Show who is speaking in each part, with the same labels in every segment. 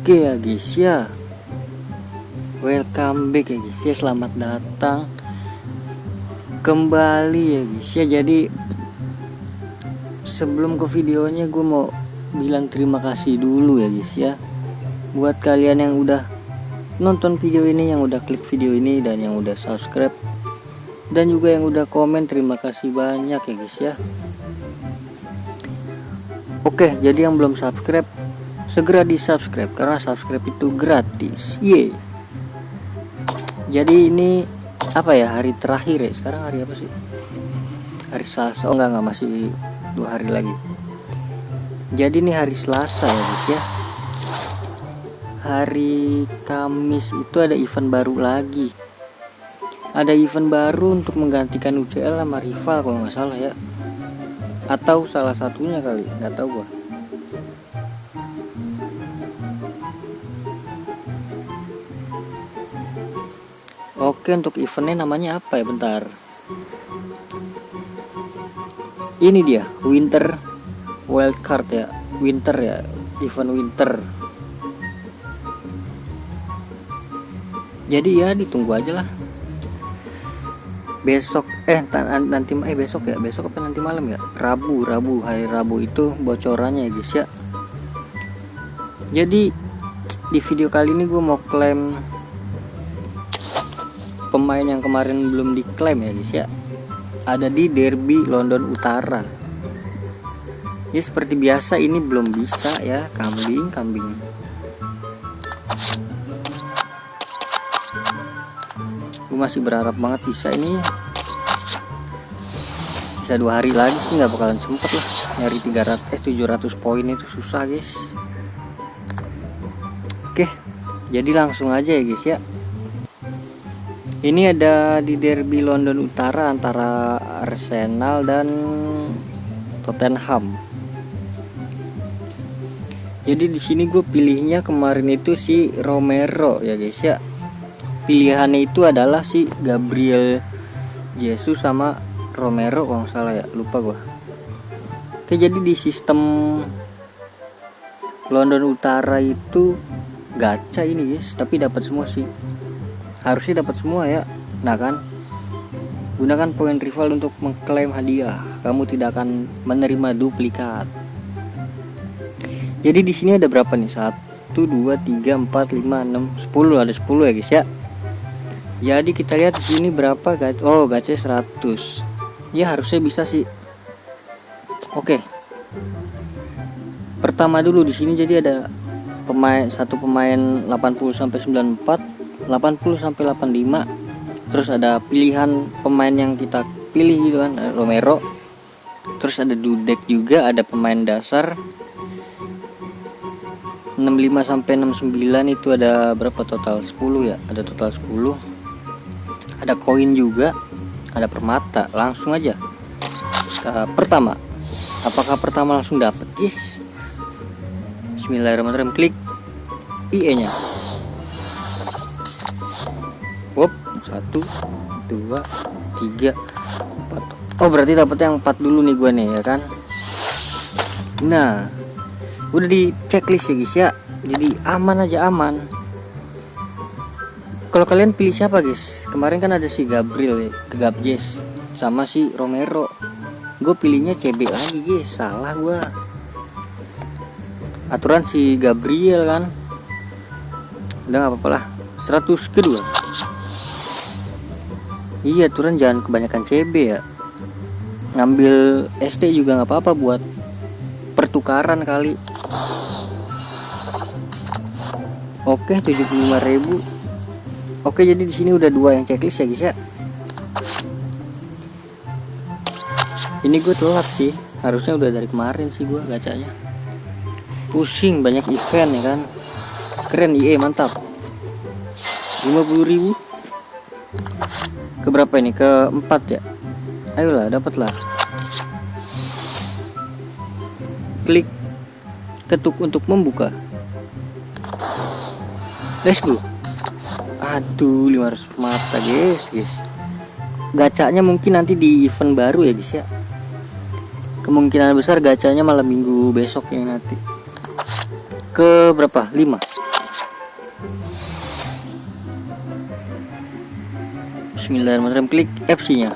Speaker 1: Oke ya guys ya, welcome back ya guys ya, selamat datang kembali ya guys ya. Jadi sebelum ke videonya gue mau bilang terima kasih dulu ya guys ya, buat kalian yang udah nonton video ini, yang udah klik video ini, dan yang udah subscribe, dan juga yang udah komen. Terima kasih banyak ya guys ya. Oke, jadi yang belum subscribe segera di subscribe, karena subscribe itu gratis. Jadi ini apa ya, hari terakhir ya. Sekarang hari apa sih? Hari Selasa. Oh enggak, masih 2 hari lagi. Jadi ini hari Selasa ya guys ya. Hari Kamis itu ada event baru lagi. Ada event baru untuk menggantikan UCL sama rival kalau nggak salah ya. Atau salah satunya kali, nggak tahu gua. Oke, untuk eventnya namanya apa ya, bentar. Ini dia, Winter Wildcard ya, Winter ya, event Winter. Jadi ya ditunggu aja lah. Besok besok ya, besok apa nanti malam ya? Hari Rabu itu bocorannya ya guys ya. Jadi di video kali ini gue mau klaim pemain yang kemarin belum diklaim ya guys ya. Ada di Derby London Utara. Ya seperti biasa ini belum bisa ya, kambing. Gue masih berharap banget bisa ini. Bisa 2 hari lagi sih, nggak bakalan sempet lah nyari 700 poin itu susah guys. Oke, jadi langsung aja ya guys ya. Ini ada di Derby London Utara antara Arsenal dan Tottenham. Jadi di sini gue pilihnya kemarin itu si Romero ya guys ya. Pilihannya itu adalah si Gabriel Jesus sama Romero kalau nggak salah ya, lupa gue. Oke, jadi di sistem London Utara itu gacha ini guys, tapi dapat semua sih. Harusnya dapat semua ya. Nah kan, gunakan poin rival untuk mengklaim hadiah. Kamu tidak akan menerima duplikat. Jadi di sini ada berapa nih? 1, 2, 3, 4, 5, 6, 10. Ada 10 ya guys ya. Jadi kita lihat di sini berapa gacha. Oh, gacha 100. Ya harusnya bisa sih. Oke. Pertama dulu di sini jadi ada satu pemain 80 sampai 94. 80 sampai 85. Terus ada pilihan pemain yang kita pilih gitu kan, Romero. Terus ada Dudek juga, ada pemain dasar 65 sampai 69 itu ada berapa total? 10 ya, ada total 10. Ada koin juga, ada permata. Langsung aja. Pertama. Apakah pertama langsung dapet, guys? Bismillahirrahmanirrahim. Klik IE-nya. Wop, 1, 2, 3, 4. Oh, berarti dapet yang 4 dulu nih gua nih ya kan. Nah, udah di checklist ya guys ya. Jadi aman aja, aman. Kalau kalian pilih siapa guys? Kemarin kan ada si Gabriel ya, Gabjes sama si Romero. Gue pilihnya CB lagi guys, salah gua. Aturan si Gabriel kan. Udah nggak apa-apa lah. 100 kedua. Iya, aturan jangan kebanyakan CB ya. Ngambil ST juga nggak apa-apa buat pertukaran kali. Oke, 75.000. Oke, jadi di sini udah 2 yang checklist ya guys ya. Ini gue telat sih, harusnya udah dari kemarin sih gue gacanya. Pusing, banyak event ya kan. Keren IE, mantap. 50.000. Ke berapa ini? Ke 4 ya. Ayolah, dapatlah. Klik ketuk untuk membuka. Let's go. Aduh, 500 mata guys. Gacanya mungkin nanti di event baru ya guys ya. Kemungkinan besar gacanya malam minggu besok ini nanti. Ke berapa? 5. Bismillahirrahmanirrahim. Klik FC nya.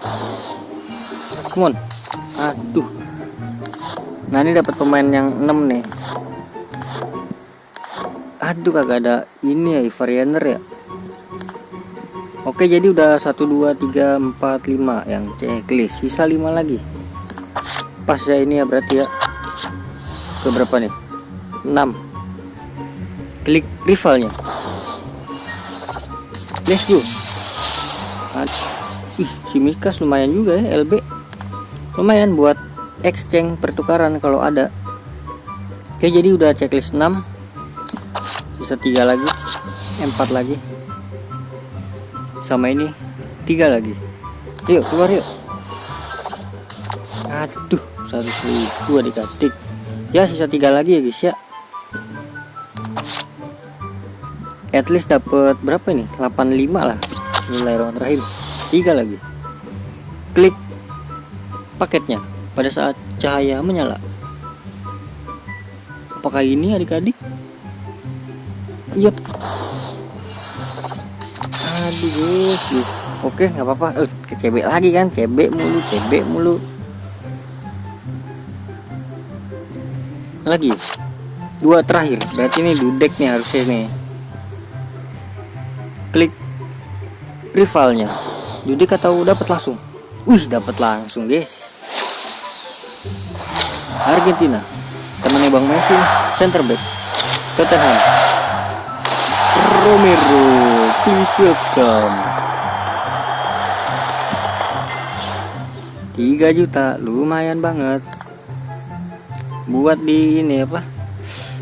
Speaker 1: Come on. Aduh. Nah ini dapat pemain yang 6 nih. Aduh kagak ada ini ya, Ivarianer ya. Oke, jadi udah 1 2 3 4 5 yang checklist. Sisa 5 lagi. Pas ya ini ya berarti ya. Ke berapa nih? 6. Klik rivalnya. Let's go. Ih, si Mikas lumayan juga ya, LB. Lumayan buat exchange pertukaran kalau ada. Oke, jadi udah checklist 6. Sisa 3 lagi, 4 lagi. Sama ini 3 lagi. Yuk keluar yuk. Aduh, 100.000 adik-adik. Ya sisa 3 lagi ya guys ya. At least dapat berapa nih? 85 lah. Bismillahirrahmanirrahim. 3 lagi. Klik paketnya pada saat cahaya menyala. Apakah ini adik-adik? Yap. Aduh guys. Oke, nggak apa-apa. Cebek lagi kan? Cebek mulu. Lagi 2 terakhir. Berarti ini dudek nih harusnya nih. Klik rivalnya. Dudek atau dapat langsung? Wih, dapat langsung guys. Argentina. Temannya Bang Messi, center back Tottenham. Romero, please welcome. 3 juta, lumayan banget. Buat di ini apa?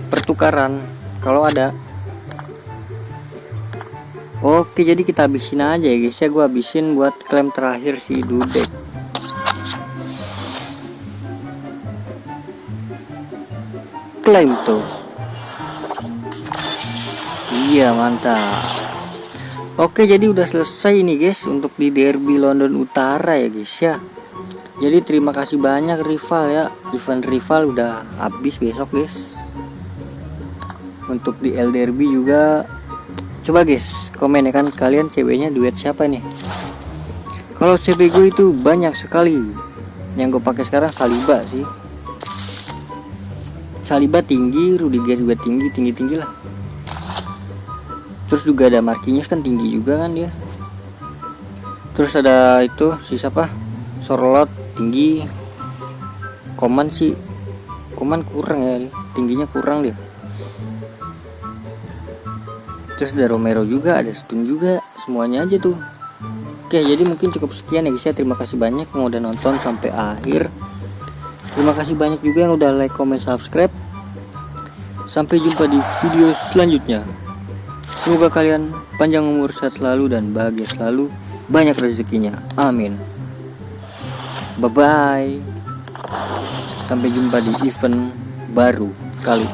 Speaker 1: Pertukaran kalau ada. Oke, jadi kita habisin aja ya guys ya. Gua habisin buat klaim terakhir si Dudek. Klaim tuh. Iya, mantap. Oke, jadi udah selesai nih guys untuk di derby London Utara ya guys ya. Jadi terima kasih banyak rival ya. Event rival udah habis besok guys. Untuk di L Derby juga. Coba guys, komen ya kan kalian ceweknya duet siapa nih? Kalau CB gue itu banyak sekali. Yang gue pakai sekarang Saliba sih. Saliba tinggi, Rudiger juga tinggi lah. Terus juga ada Marquinhos kan tinggi juga kan dia. Terus ada itu si siapa? Sorlot tinggi. Koman sih. Koman kurang ya, tingginya kurang dia. Terus ada Romero juga, ada Stun juga, semuanya aja tuh. Oke, jadi mungkin cukup sekian ya guys ya. Terima kasih banyak yang udah nonton sampai akhir. Terima kasih banyak juga yang udah like, comment, subscribe. Sampai jumpa di video selanjutnya. Semoga kalian panjang umur, sehat selalu, dan bahagia selalu. Banyak rezekinya, amin. Bye bye. Sampai jumpa di event baru kali